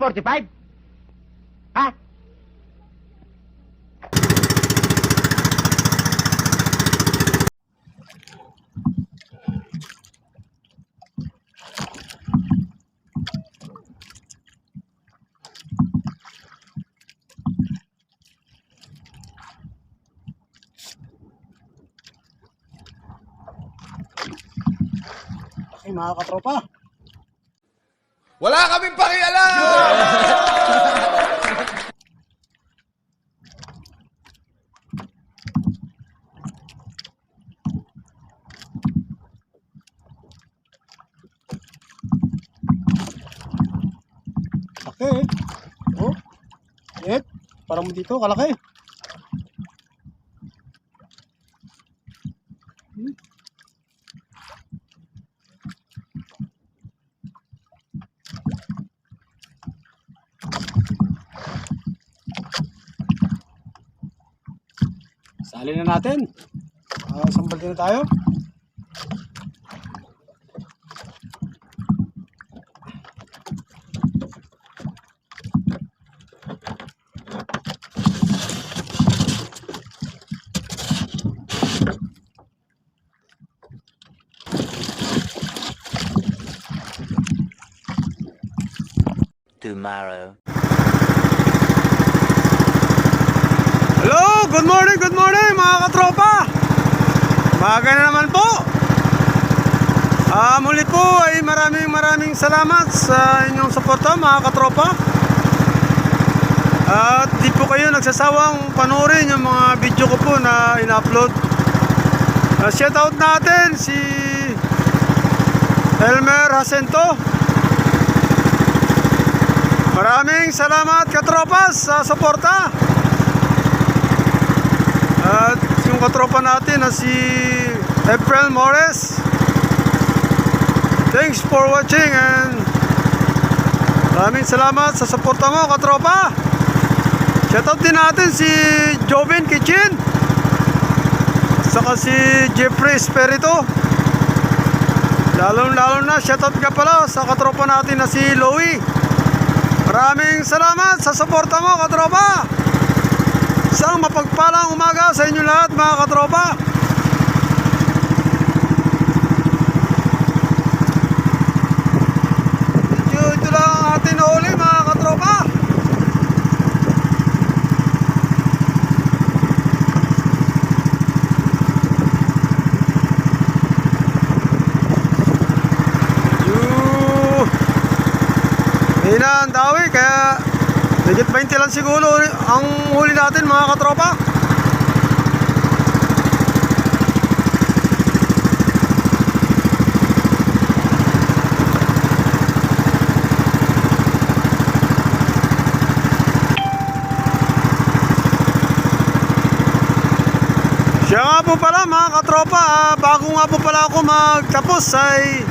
45? Ha? Okay, mga katropa. Wala kaming pakialam! Okay. Oh. Yet. Parang mo dito, kalaki. Sali na natin. Sambal din na tayo. Tomorrow. Hello! Good morning mga katropa! Umaga na naman po! Muli po ay maraming salamat sa inyong suporta mga katropa. At di po kayo nagsasawang panoorin yung mga video ko po na in-upload. Shoutout natin si Elmer Jacinto. Maraming salamat katropa sa suporta. At yung katropa natin na si April Mores, thanks for watching and maraming salamat sa suporta mo katropa. Shoutout din natin si Joven Kitchen, saka si Jeffrey Espirito. Lalo na shoutout ka pala sa katropa natin na si Louie. Maraming salamat sa suporta mo katropa. Isang mapagpalang umaga sa inyo lahat mga katropa. Ito lang ang ating nahuli mga katropa. Hina ang dawi kaya higit 20 lang siguro ang huli natin mga katropa. Siya nga po pala mga katropa, bago nga po pala ako magtapos ay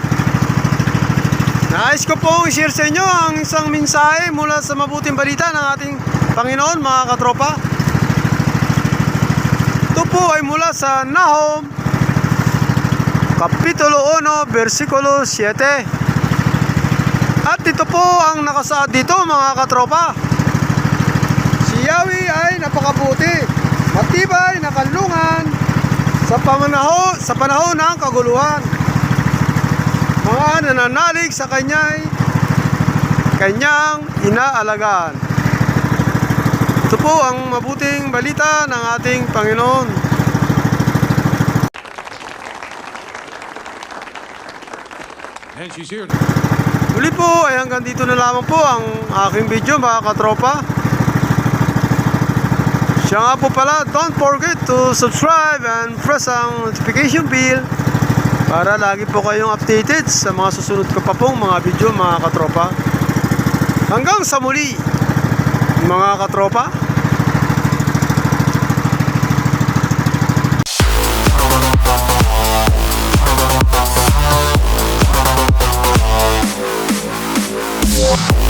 nais ko pong i-share sa inyo ang isang mensahe mula sa mabuting balita ng ating Panginoon mga katropa. Ito po ay mula sa Nahum Kapitulo 1 versikulo 7. At ito po ang nakasaad dito mga katropa. Si Yahweh ay napakabuti, matibay na kanlungan sa panahon ng kaguluhan. Mga nananalig sa kanyang inaalagaan. Ito po ang mabuting balita ng ating Panginoon. And she's here. Muli po ay hanggang dito na lamang po ang aking video mga katropa. Siya nga po pala, don't forget to subscribe and press ang notification bell para lagi po kayong updated sa mga susunod ko pa pong mga video mga katropa. Hanggang sa muli mga katropa. Yeah.